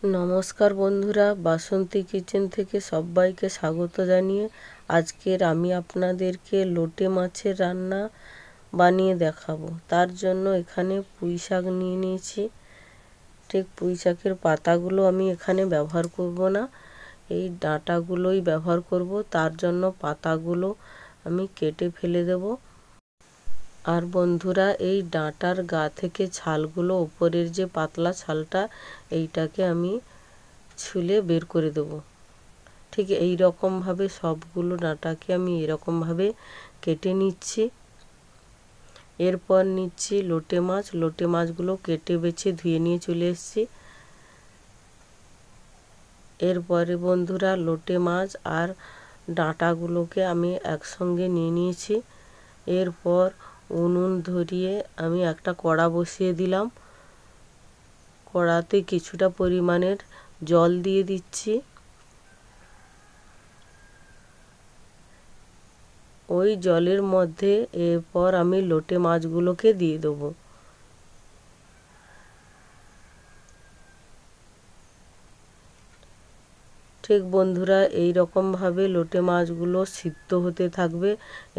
নমস্কার বন্ধুরা, বাসন্তী কিচেন থেকে সবাইকে স্বাগত জানিয়ে আজকের আমি আপনাদেরকে লোটে মাছের রান্না বানিয়ে দেখাবো। তার জন্য এখানে পুঁই শাক নিয়ে নিয়েছি। ঠিক পুঁই শাকের পাতাগুলো আমি এখানে ব্যবহার করব না, এই ডাঁটাগুলোই ব্যবহার করব। তার জন্য পাতাগুলো আমি কেটে ফেলে দেব। আর বন্ধুরা, এই ডাঁটার গা থেকে ছালগুলো, উপরের যে পাতলা ছালটা, এইটাকে আমি ছুলে বের করে দেব। ঠিক এই রকমভাবে সবগুলো ডাঁটাকে আমি এরকমভাবে কেটে নিচ্ছি। এরপর নিচ্ছি লোটে মাছ। লোটে মাছগুলো কেটে বেছে ধুয়ে নিয়ে চলে এসেছি। এরপরে বন্ধুরা, লোটে মাছ আর ডাঁটাগুলোকে আমি একসঙ্গে নিয়ে নিয়েছি। এরপর উনুন ধরিয়ে আমি একটা কড়া বসিয়ে দিলাম। কড়াতে কিছুটা পরিমাণের জল দিয়ে দিচ্ছি। ওই জলের মধ্যে এরপর আমি লোটে মাছগুলোকে দিয়ে দেবো। ঠিক বন্ধুরা, এই রকমভাবে লোটে মাছগুলো সিদ্ধ হতে থাকবে।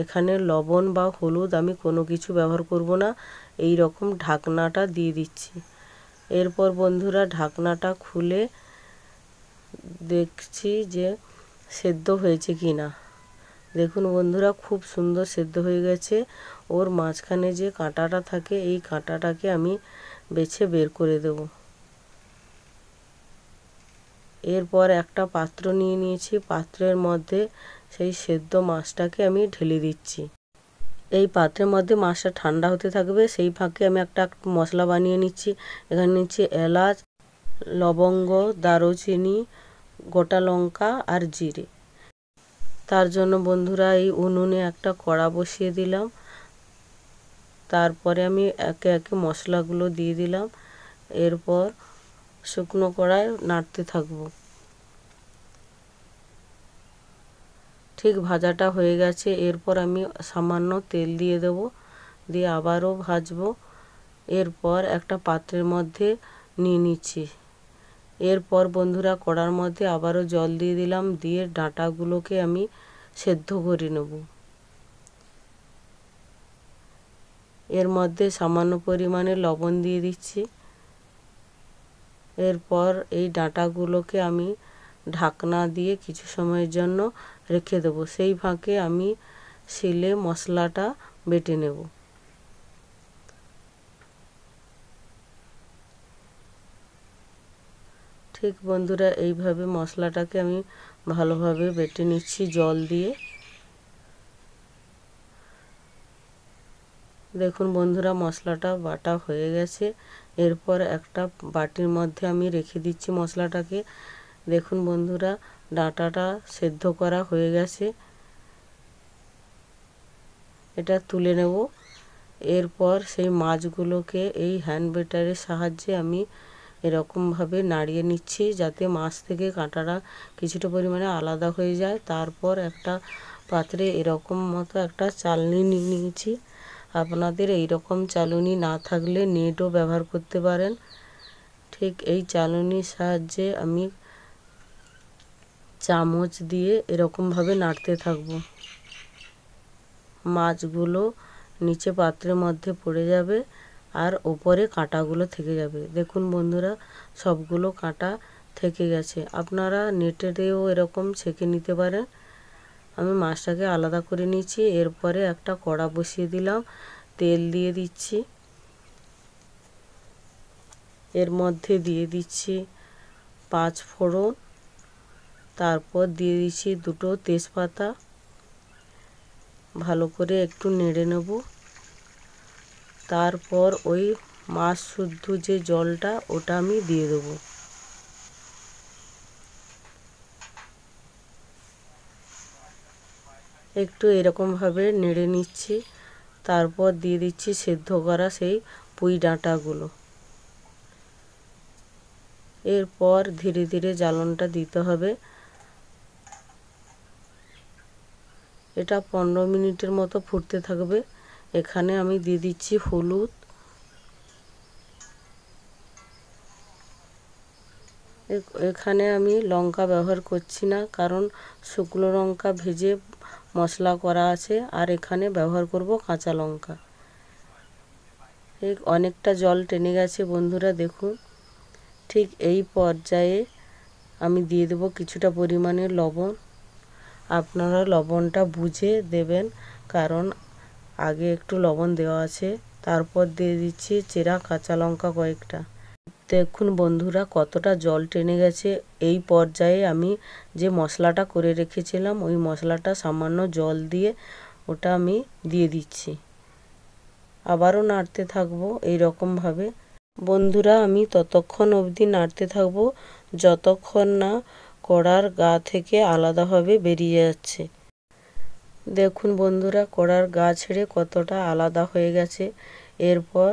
এখানে লবণ বা হলুদ আমি কোনো কিছু ব্যবহার করব না। এই রকম ঢাকনাটা দিয়ে দিচ্ছি। এরপর বন্ধুরা, ঢাকনাটা খুলে দেখছি যে সেদ্ধ হয়েছে কি না। দেখুন বন্ধুরা, খুব সুন্দর সেদ্ধ হয়ে গেছে। ওর মাঝখানে যে কাঁটাটা থাকে, এই কাঁটাটাকে আমি বেছে বের করে দেব। এরপর একটা পাত্র নিয়ে নিয়েছি। পাত্রের মধ্যে সেই সেদ্ধ মাছটাকে আমি ঢেলে দিচ্ছি। এই পাত্রের মধ্যে মাছটা ঠান্ডা হতে থাকবে। সেই ফাঁকে আমি একটা মশলা বানিয়ে নিচ্ছি। এখানে নিচ্ছি এলাচ, লবঙ্গ, দারুচিনি, গোটা লঙ্কা আর জিরে। তার জন্য বন্ধুরা, এই উনুনে একটা কড়া বসিয়ে দিলাম। তারপরে আমি একে একে মশলাগুলো দিয়ে দিলাম। এরপর শুকনো কড়ায় নাড়তে থাকবো। ঠিক ভাজাটা হয়ে গেছে। এরপর আমি সামান্য তেল দিয়ে দেব, দিয়ে আবারও ভাজবো। এরপর একটা পাত্রের মধ্যে নিয়ে নিচ্ছি। এরপর বন্ধুরা, কড়ার মধ্যে আবারও জল দিয়ে দিলাম, দিয়ে ডাঁটাগুলোকে আমি সেদ্ধ করে নেব। এর মধ্যে সামান্য পরিমাণে লবণ দিয়ে দিচ্ছি। এরপর এই ডাঁটাগুলোকে আমি ঢাকনা দিয়ে কিছু সময়ের জন্য রেখে দেব। সেই ফাঁকে আমি শিলে মশলাটা বেটে নেব। ঠিক বন্ধুরা, এইভাবে মশলাটাকে আমি ভালোভাবে বেটে নিচ্ছি জল দিয়ে। দেখুন বন্ধুরা, মশলাটা বাটা হয়ে গেছে। এরপর একটা বাটির মধ্যে আমি রেখে দিচ্ছি মশলাটাকে। দেখুন বন্ধুরা, ডাঁটাটা সেদ্ধ করা হয়ে গেছে। এটা তুলে নেব। এরপর সেই মাছগুলোকে এই হ্যান্ড ব্লেন্ডারের সাহায্যে আমি এরকমভাবে নাড়িয়ে নিচ্ছি, যাতে মাছ থেকে কাঁটাটা কিছুটা পরিমাণে আলাদা হয়ে যায়। তারপর একটা পাত্রে এরকম মতো একটা চালনি নিয়ে নিয়েছি। আপনাদের এই রকম চালনি না থাকলে নেটও ব্যবহার করতে পারেন। ঠিক এই চালনির সাহায্যে আমি চামচ দিয়ে এরকমভাবে নাড়তে থাকব। মাছগুলো নিচে পাত্রের মধ্যে পড়ে যাবে আর ওপরে কাঁটাগুলো থেকে যাবে। দেখুন বন্ধুরা, সবগুলো কাঁটা থেকে গেছে। আপনারা নেটেতেও এরকম ছেঁকে নিতে পারেন। আমি মাছটাকে আলাদা করে নিচ্ছি। এরপরে একটা কড়া বসিয়ে দিলাম, তেল দিয়ে দিচ্ছি। এর মধ্যে দিয়ে দিচ্ছি 5 ফোড়ন, তারপর দিয়ে দিচ্ছি 2টো তেজপাতা। ভালো করে একটু নেড়ে নেব। তারপর ওই মাছ শুদ্ধ যে জলটা, ওটা আমি দিয়ে দেব। একটু এরকমভাবে নেড়ে নিচ্ছি। তারপর দিয়ে দিচ্ছি সেদ্ধ করা সেই পুঁই ডাঁটাগুলো। এরপর ধীরে ধীরে জ্বালনটা দিতে হবে। এটা 15 মিনিটের মতো ফুটতে থাকবে। এখানে আমি দিয়ে দিচ্ছি হলুদ, এখানে আমি লঙ্কা ব্যবহার করছি না, কারণ শুকনো লঙ্কা ভেজে মশলা করা আছে, আর এখানে ব্যবহার করব কাঁচা লঙ্কা। অনেকটা জল টেনে গেছে বন্ধুরা, দেখুন। ঠিক এই পর্যায়ে আমি দিয়ে দেব কিছুটা পরিমাণে লবণ। আপনারা লবণটা বুঝে দেবেন, কারণ আগে একটু লবণ দেওয়া আছে। তারপর দিয়ে দিচ্ছি চেরা কাঁচা লঙ্কা কয়েকটা। দেখুন বন্ধুরা কতটা জল টেনে গেছে। এই পর্যায়ে আমি যে মশলাটা করে রেখেছিলাম, ওই মশলাটা সামান্য জল দিয়ে ওটা আমি দিয়ে দিচ্ছি। আবারও নাড়তে থাকবো এই রকমভাবে। বন্ধুরা আমি ততক্ষণ অবধি নাড়তে থাকবো যতক্ষণ না কড়ার গা থেকে আলাদাভাবে বেরিয়ে যাচ্ছে। দেখুন বন্ধুরা কড়ার গা ছেড়ে কতটা আলাদা হয়ে গেছে। এরপর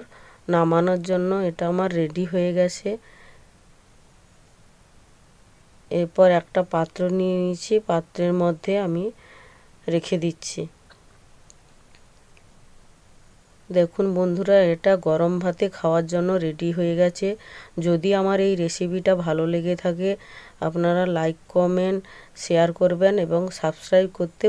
নামানোর জন্য এটা আমার রেডি হয়ে গেছে। এরপর একটা পাত্র নিয়ে নিয়েছি, পাত্রের মধ্যে আমি রেখে দিচ্ছি। দেখুন বন্ধুরা এটা গরম ভাতে খাওয়ার জন্য রেডি হয়ে গেছে। যদি আমার এই রেসিপিটা ভালো লেগে থাকে আপনারা লাইক, কমেন্ট, শেয়ার করবেন এবং সাবস্ক্রাইব করতে